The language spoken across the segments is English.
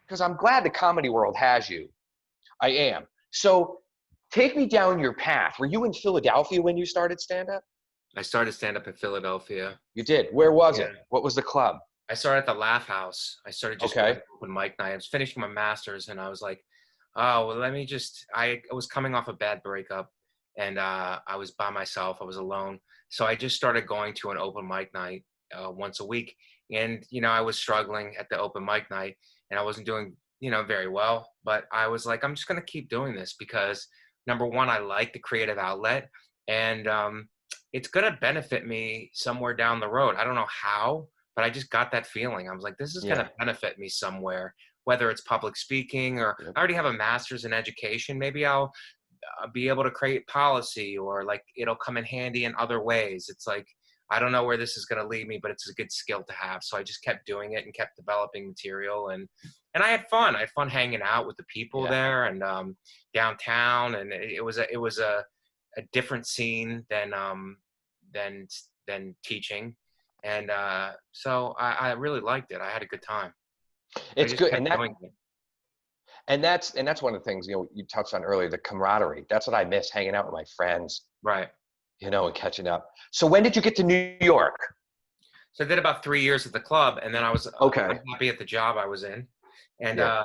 because I'm glad the comedy world has you. I am. So take me down your path. Were you in Philadelphia when you started stand-up? I started stand-up in Philadelphia. You did. Where was Yeah. it? What was the club? I started at the Laugh House. I started just going Okay. to open mic night. I was finishing my master's, and I was like, oh, well, let me just. I was coming off a bad breakup, and I was by myself. I was alone, so I just started going to an open mic night once a week. And I was struggling at the open mic night, and I wasn't doing very well. But I was like, I'm just gonna keep doing this because number one, I like the creative outlet, and it's gonna benefit me somewhere down the road. I don't know how, but I just got that feeling. I was like, this is going Yeah. to benefit me somewhere, whether it's public speaking or Yep. I already have a master's in education. Maybe I'll be able to create policy, or like it'll come in handy in other ways. It's like, I don't know where this is going to lead me, but it's a good skill to have. So I just kept doing it and kept developing material. And I had fun. I had fun hanging out with the people Yeah. there and downtown. And it was a different scene than teaching. And so I really liked it. I had a good time. I It's just good. kept doing it. And that's one of the things, you touched on earlier, the camaraderie. That's what I miss, hanging out with my friends, Right. and catching up. So when did you get to New York? So I did about 3 years at the club, and then I was Okay. unhappy at the job I was in. And Yeah.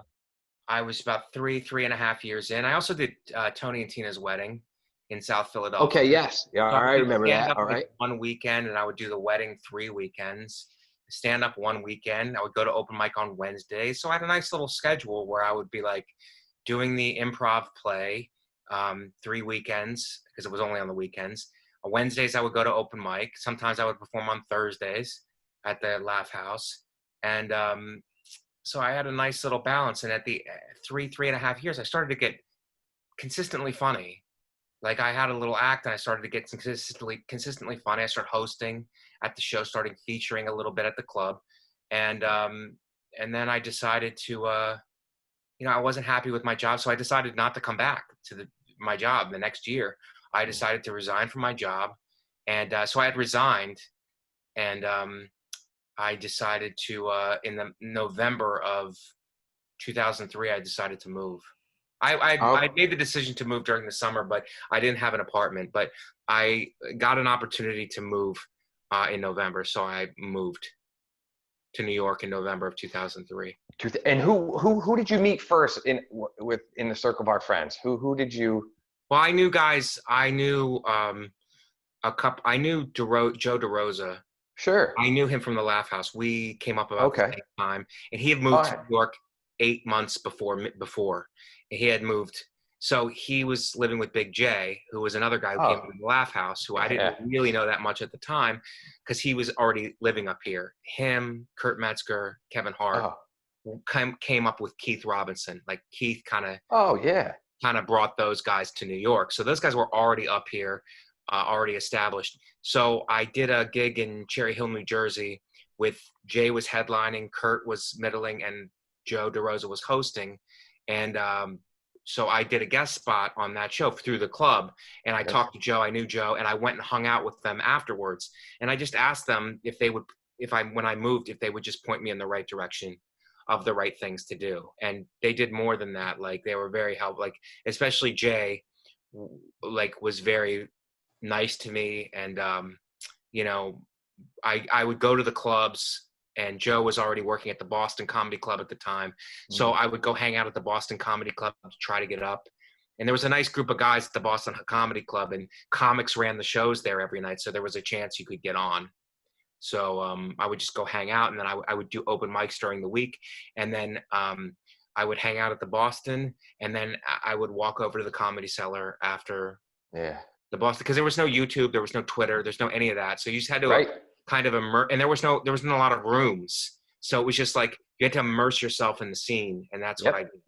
I was about three and a half years in. I also did Tony and Tina's wedding in South Philadelphia. Okay. Yes. Yeah. So I All would right. do Remember stand that. up All like right. one weekend, and I would do the wedding 3 weekends. Stand up one weekend. I would go to open mic on Wednesdays. So I had a nice little schedule where I would be like doing the improv play 3 weekends because it was only on the weekends. On Wednesdays I would go to open mic. Sometimes I would perform on Thursdays at the Laugh House, and so I had a nice little balance. And at the 3.5 years, I started to get consistently funny. Like I had a little act, and I started to get consistently funny. I started hosting at the show, starting featuring a little bit at the club, and then I decided to, I wasn't happy with my job, so I decided not to come back to my job the next year. I decided to resign from my job, and so I had resigned, and I decided to, in the November of 2003, I decided to move. I made the decision to move during the summer, but I didn't have an apartment. But I got an opportunity to move in November, so I moved to New York in November of 2003. And who did you meet first in the circle of our friends? Who did you? Well, I knew guys. I knew a couple. I knew Joe DeRosa. Sure. I knew him from the Laugh House. We came up about the Okay. same time, and he had moved to New York 8 months before. He had moved, so he was living with Big J, who was another guy who came from the Laugh House, who I didn't really know that much at the time, because he was already living up here. Him, Kurt Metzger, Kevin Hart came up with Keith Robinson. Like Keith kind of brought those guys to New York. So those guys were already up here, already established. So I did a gig in Cherry Hill, New Jersey, with Jay was headlining, Kurt was middling, and Joe DeRosa was hosting. And so I did a guest spot on that show through the club, and I talked to Joe. I knew Joe, and I went and hung out with them afterwards. And I just asked them when I moved, if they would just point me in the right direction of the right things to do. And they did more than that. Like they were very helpful. Like especially Jay, like was very nice to me. And I would go to the clubs. And Joe was already working at the Boston Comedy Club at the time. So I would go hang out at the Boston Comedy Club to try to get up. And there was a nice group of guys at the Boston Comedy Club, and comics ran the shows there every night. So there was a chance you could get on. So I would just go hang out, and then I would do open mics during the week. And then I would hang out at the Boston, and then I would walk over to the Comedy Cellar after the Boston, because there was no YouTube, there was no Twitter, there's no any of that. So you just had to kind of immerse, and there wasn't a lot of rooms. So it was just like you had to immerse yourself in the scene, and that's what I did.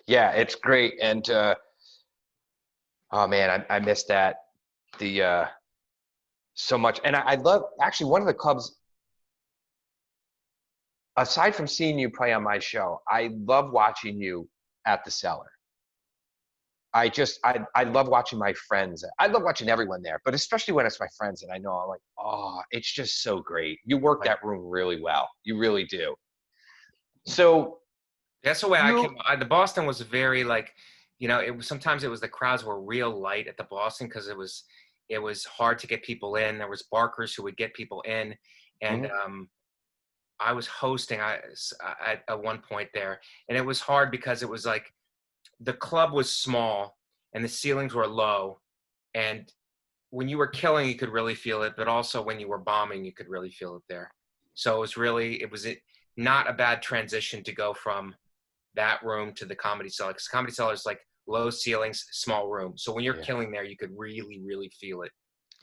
Yeah, it's great. And oh man, I missed that so much. And I love, actually, one of the clubs, aside from seeing you play on my show, I love watching you at the Cellar. I love watching my friends. I love watching everyone there, but especially when it's my friends and I know, I'm like, oh, it's just so great. You work that room really well. You really do. So That's the way I came. You, The Boston was very like, it was sometimes it was the crowds were real light at the Boston because it was hard to get people in. There was barkers who would get people in, and mhm, I was hosting at one point there, and it was hard because it was like the club was small and the ceilings were low, and when you were killing, you could really feel it, but also when you were bombing, you could really feel it there. So not a bad transition to go from that room to the Comedy Cellar, because Comedy Cellar is like low ceilings, small room. So when you're yeah, killing there, you could really, really feel it.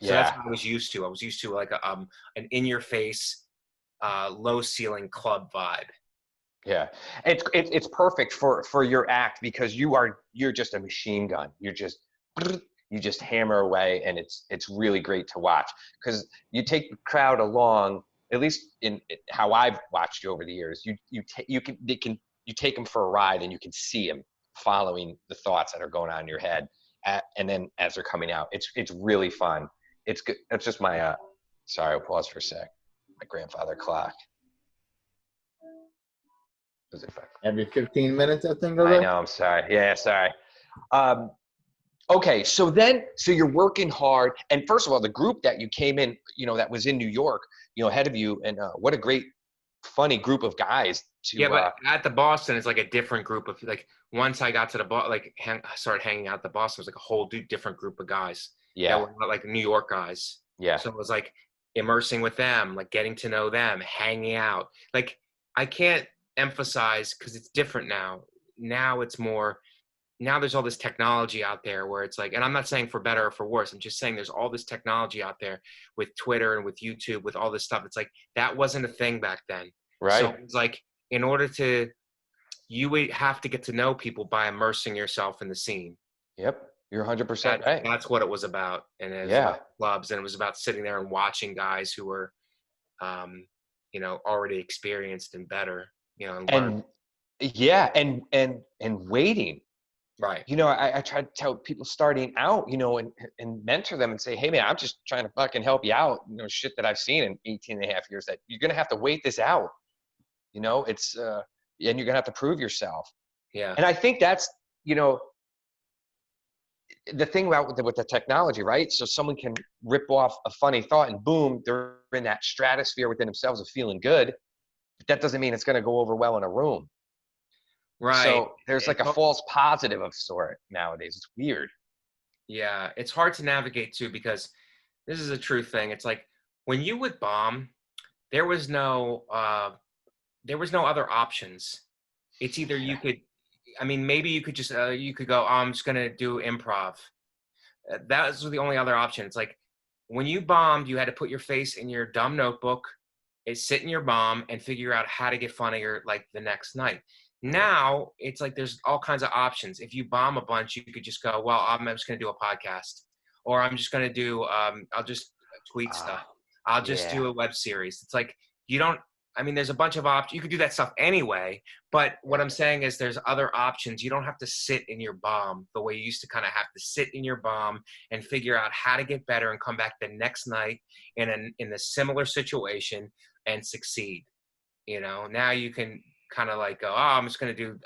So that's yeah, what I was used to. I was used to like an in your face, low ceiling club vibe. yeah. It's perfect for your act because you're just a machine gun. You just hammer away, and it's really great to watch because you take the crowd along. At least in how I've watched you over the years, you take them for a ride, and you can see them following the thoughts that are going on in your head, and then as they're coming out, it's really fun. It's good. That's just my sorry, I'll pause for a sec. My grandfather clock. Was it back? Every 15 minutes, that thing goes I off. know. I'm sorry. Yeah, sorry. Um, okay, so you're working hard, and first of all, the group that you came in, that was in New York, ahead of you, and what a great, funny group of guys Yeah, to. but at the Boston, it's like a different group of like. Once I got to the started hanging out at the Boston, it was like a whole different group of guys that Yeah, were not like New York guys. yeah, So it was like immersing with them, like getting to know them, hanging out. Like I can't emphasize because it's different now. Now it's more. Now there's all this technology out there where it's like, and I'm not saying for better or for worse. I'm just saying there's all this technology out there with Twitter and with YouTube, with all this stuff. It's like that wasn't a thing back then. So right. it's like in order to you would have to get to know people by immersing yourself in the scene. Yep, you're 100% That right. that's what it was about, and it was about Yeah, clubs, and it was about sitting there and watching guys who were, um, already experienced and better, and learn. and yeah, and waiting. Right. I try to tell people starting out, and mentor them and say, hey man, I'm just trying to fucking help you out. Shit that I've seen in 18 and a half years that you're gonna have to wait this out. It's and you're gonna have to prove yourself. Yeah. And I think that's, the thing about with the technology, right? So someone can rip off a funny thought and boom, they're in that stratosphere within themselves of feeling good. But that doesn't mean it's gonna go over well in a room. Right. So there's like It's a false positive of sort nowadays. It's weird. Yeah, it's hard to navigate too because this is a true thing. It's like when you would bomb, there was no other options. It's either you could, I mean, maybe you could just you could go, oh, I'm just gonna do improv. That was the only other option. It's like when you bombed, you had to put your face in your dumb notebook, sit in your bomb, and figure out how to get funnier like the next night. Yeah. Now it's like there's all kinds of options. If you bomb a bunch, you could just go, well, I'm just going to do a podcast, or I'm just going to do, I'll just tweet stuff. I'll just Yeah. do a web series. It's like you don't. I mean, there's a bunch of options. You could do that stuff anyway. But what Yeah. I'm saying is there's other options. You don't have to sit in your bomb the way you used to kind of have to sit in your bomb and figure out how to get better and come back the next night in a similar situation and succeed. Now you can kind of like go, oh, I'm just going to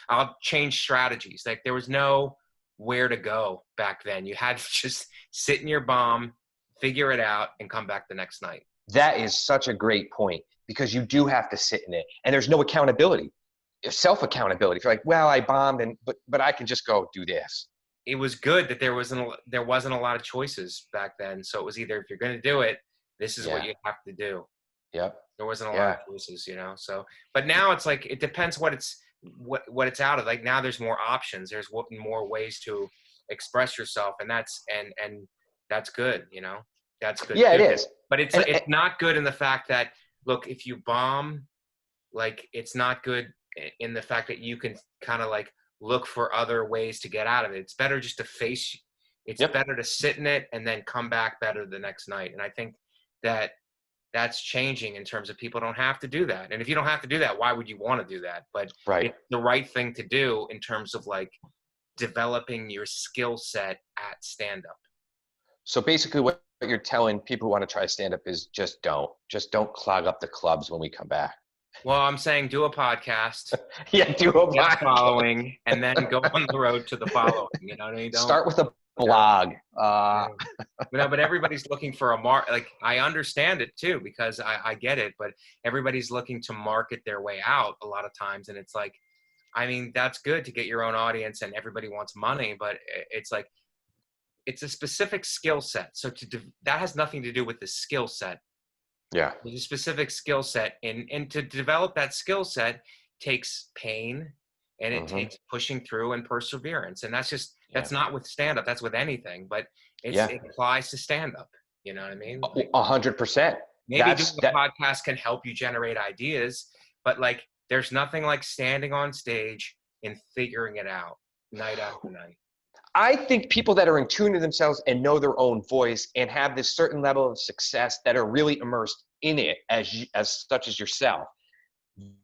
I'll change strategies. Like there was no where to go back then. You had to just sit in your bomb, figure it out, and come back the next night. That is such a great point because you do have to sit in it and there's no accountability, self accountability. If you're like, well, I bombed but I can just go do this. It was good that there wasn't a lot of choices back then. So it was either if you're going to do it, this is what Yeah. you have to do. Yep. There wasn't a lot Yeah. of choices, So, but now it's like it depends what it's out of. Like now, there's more options. There's more ways to express yourself, and that's good. That's good Yeah, it too. is. But it's And, it's not good in the fact that look, if you bomb, like it's not good in the fact that you can kind of like look for other ways to get out of it. It's better just to face. It's yep. better to sit in it and then come back better the next night. And I think that that's changing in terms of people don't have to do that. And if you don't have to do that, why would you want to do that? But Right. it's the right thing to do in terms of like developing your skill set at stand up. So basically what you're telling people who want to try stand up is just don't clog up the clubs when we come back. Well, I'm saying do a podcast, Yeah, do a get a podcast. following, and then go on the road to the following. You know what I mean? Don't Start with a blog. yeah. No, but everybody's looking for like I understand it too, because I get it, but everybody's looking to market their way out a lot of times. And it's like, I mean, that's good to get your own audience and everybody wants money, but it's like, it's a specific skill set. So that has nothing to do with the skill set. Yeah. There's a specific skill set, and to develop that skill set takes pain, and it takes pushing through and perseverance. And that's not with stand-up, that's with anything, but it applies to stand-up. You know what I mean? Like, 100%. maybe doing a podcast can help you generate ideas, but like there's nothing like standing on stage and figuring it out night after night. I think people that are in tune to themselves and know their own voice and have this certain level of success that are really immersed in it as such as yourself.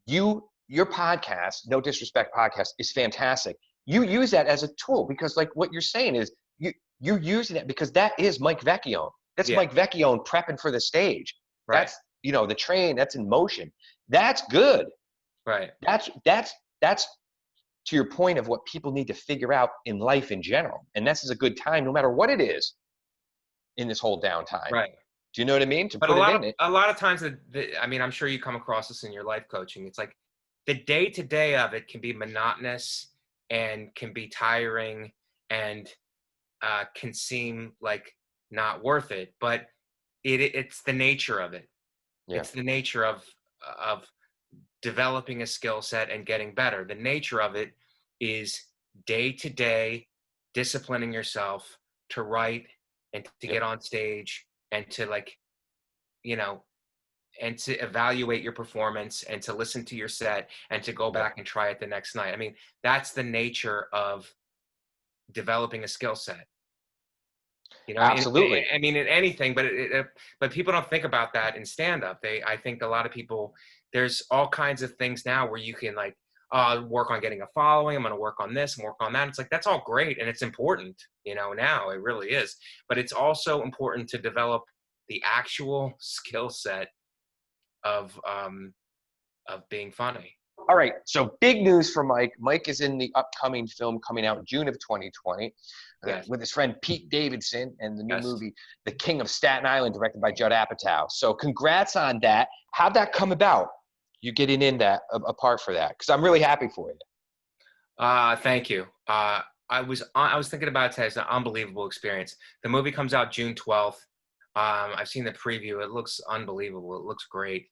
Your podcast, no disrespect podcast, is fantastic. You use that as a tool because like what you're saying is you're using it because that is Mike Vecchione. That's Mike Vecchione prepping for the stage. Right. That's, the train that's in motion. That's good. Right. That's to your point of what people need to figure out in life in general. And this is a good time, no matter what it is in this whole downtime. Right. Do you know what I mean? But a lot of times, I mean, I'm sure you come across this in your life coaching. It's like the day-to-day of it can be monotonous and can be tiring and can seem like not worth it. But it's the nature of it. Yeah. It's the nature of developing a skill set and getting better. The nature of it is day-to-day disciplining yourself to write and to get on stage and to and to evaluate your performance and to listen to your set and to go back and try it the next night. I mean, that's the nature of developing a skill set. Absolutely. I mean, in anything, but people don't think about that in stand-up. I think a lot of people, there's all kinds of things now where you can work on getting a following. I'm going to work on this and work on that. It's like, that's all great. And it's important, now it really is, but it's also important to develop the actual skill set of being funny. All right. So big news for Mike. Mike is in the upcoming film coming out in June of 2020 with his friend Pete Davidson and the new movie, The King of Staten Island, directed by Judd Apatow. So congrats on that. How'd that come about? You getting in that apart for that? Because I'm really happy for you. Thank you. I was thinking about it today. It's an unbelievable experience. The movie comes out June 12th. I've seen the preview. It looks unbelievable. It looks great.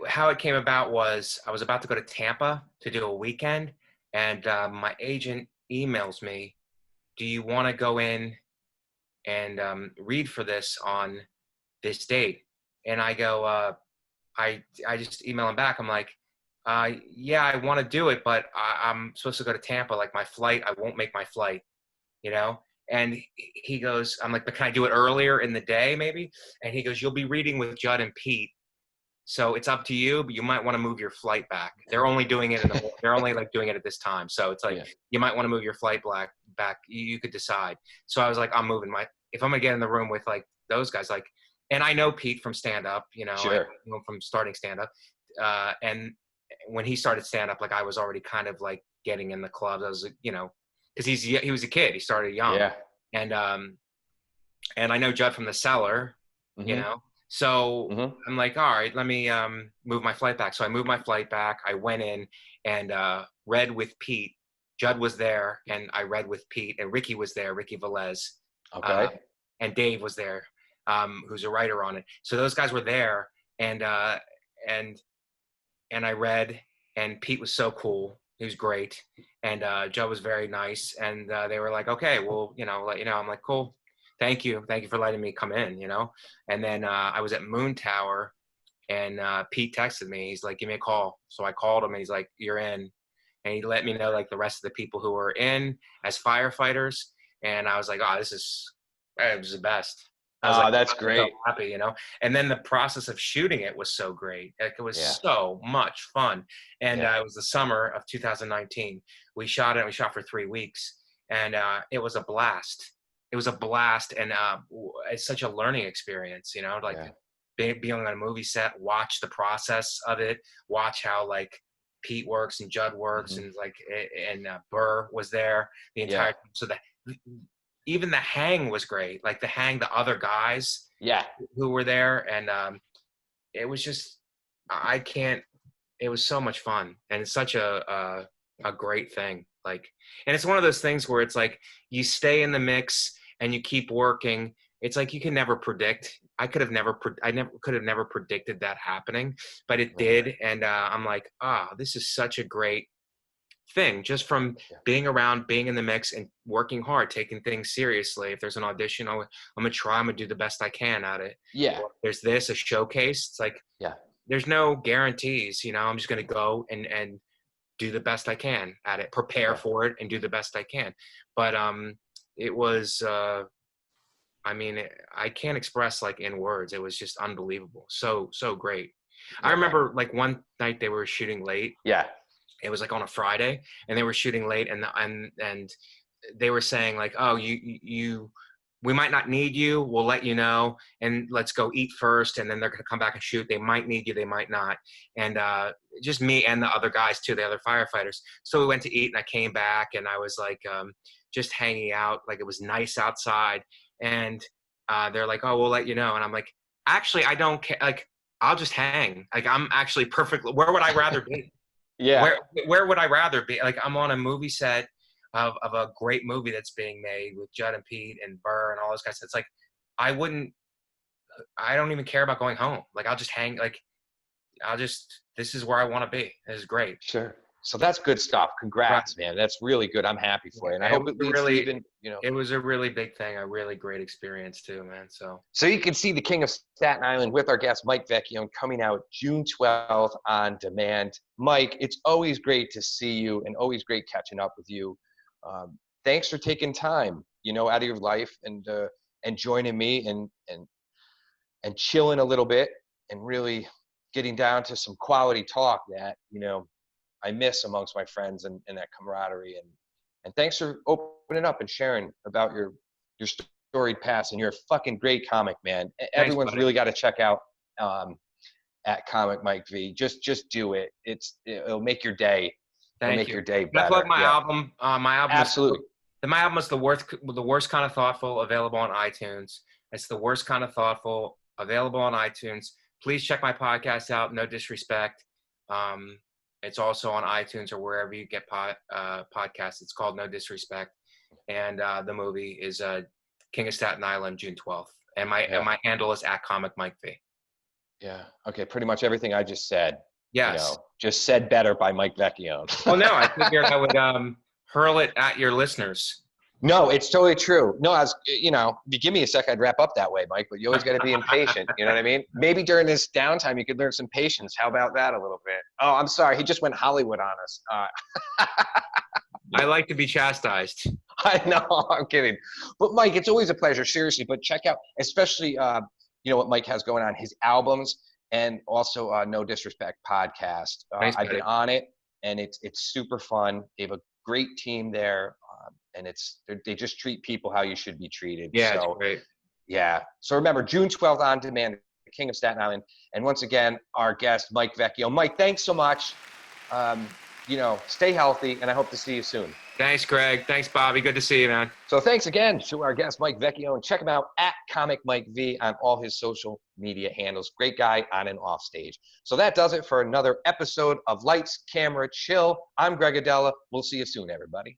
How it came about was I was about to go to Tampa to do a weekend, and my agent emails me, do you want to go in and read for this on this date? And I go, I just email him back. I'm like, yeah, I want to do it, but I'm supposed to go to Tampa. Like my flight, I won't make my flight, And he goes, I'm like, but can I do it earlier in the day maybe? And he goes, you'll be reading with Judd and Pete. So it's up to you, but you might want to move your flight back. They're only doing it they're only doing it at this time. So it's like, you might want to move your flight back. You could decide. So I was like, I'm moving if I'm gonna get in the room with those guys, and I know Pete from stand up, Sure. I know from starting stand up. And when he started stand up, I was already kind of getting in the clubs. I was, cause he was a kid. He started young. Yeah. And I know Judd from the Cellar, So I'm like, all right, let me move my flight back. So I moved my flight back. I went in and read with Pete. Judd was there, and I read with Pete. And Ricky was there, Ricky Velez. Okay. And Dave was there, who's a writer on it. So those guys were there, and I read, and Pete was so cool. He was great, and Judd was very nice. And they were like, okay, well, let you know. I'm like, cool. Thank you for letting me come in, And then I was at Moon Tower, and Pete texted me. He's like, give me a call. So I called him, and he's like, you're in. And he let me know the rest of the people who were in as firefighters. And I was like, it was the best. I was that's great. So happy, And then the process of shooting it was so great. It was so much fun. And it was the summer of 2019. We shot it. We shot for 3 weeks, and it was a blast. It was a blast, and it's such a learning experience, being on a movie set, watch the process of it, watch how like Pete works and Judd works, and like Burr was there the entire time. So that even the hang was great. Like the other guys who were there, and it was just it was so much fun, and it's such a great thing. Like, and it's one of those things where it's like you stay in the mix and you keep working. It's like you can never predict. I could have never predicted that happening, but it did. And I'm like, this is such a great thing, just from being around, being in the mix, and working hard, taking things seriously. If there's an audition, I'm gonna do the best I can at it. Or if there's a showcase. It's like, there's no guarantees, I'm just gonna go and do the best I can at it, prepare for it, and do the best I can. But it was, I can't express like in words. It was just unbelievable. So great. I remember like one night they were shooting late. It was like on a Friday, and they were shooting late, and they were saying like, oh, we might not need you. We'll let you know, and let's go eat first, and then they're going to come back and shoot. They might need you. They might not. And just me and the other guys too, the other firefighters. So we went to eat, and I came back, and I was like just hanging out. Like, it was nice outside. And they're like, oh, we'll let you know. And I'm like, actually, I don't care. Like, I'll just hang. Like, I'm actually perfect. Where would I rather be? Where would I rather be? Like, I'm on a movie set of a great movie that's being made with Judd and Pete and Burr and all those guys. It's like, I don't even care about going home. Like, I'll just hang. Like, this is where I want to be. This is great. Sure. So that's good stuff. Congrats, man. That's really good. I'm happy for you. And I hope it leads to even, It was a really big thing. A really great experience too, man. So you can see The King of Staten Island with our guest, Mike Vecchione, coming out June 12th on demand. Mike, it's always great to see you and always great catching up with you. Thanks for taking time, out of your life and joining me and chilling a little bit and really getting down to some quality talk that, I miss amongst my friends and that camaraderie. And thanks for opening up and sharing about your storied past. And you're a fucking great comic, man. Everyone's really got to check out at Comic Mike V. Just do it. It'll make your day. It'll make your day better. I plug my album. My album. Absolutely. My album is the worst kind of thoughtful, available on iTunes. It's the worst kind of thoughtful, available on iTunes. Please check my podcast out. No Disrespect. It's also on iTunes or wherever you get podcasts. It's called No Disrespect. And the movie is King of Staten Island, June 12th. And my handle is @ComicMikeV. Yeah. Okay. Pretty much everything I just said. Yes. Just said better by Mike Vecchione. Well, no, I figured I would hurl it at your listeners. No, it's totally true. No, if you give me a sec, I'd wrap up that way, Mike, but you always got to be impatient. You know what I mean? Maybe during this downtime, you could learn some patience. How about that a little bit? Oh, I'm sorry. He just went Hollywood on us. I like to be chastised. I know. I'm kidding. But Mike, it's always a pleasure. Seriously. But check out, especially, what Mike has going on, his albums and also No Disrespect podcast. Thanks, I've been on it, and it's super fun. They have a great team there. And they just treat people how you should be treated. Yeah, it's great. Yeah. So remember, June 12th on demand, The King of Staten Island. And once again, our guest, Mike Vecchione. Mike, thanks so much. Stay healthy, and I hope to see you soon. Thanks, Greg. Thanks, Bobby. Good to see you, man. So thanks again to our guest, Mike Vecchione. Check him out at Comic Mike V on all his social media handles. Great guy on and off stage. So that does it for another episode of Lights, Camera, Chill. I'm Greg Aidala. We'll see you soon, everybody.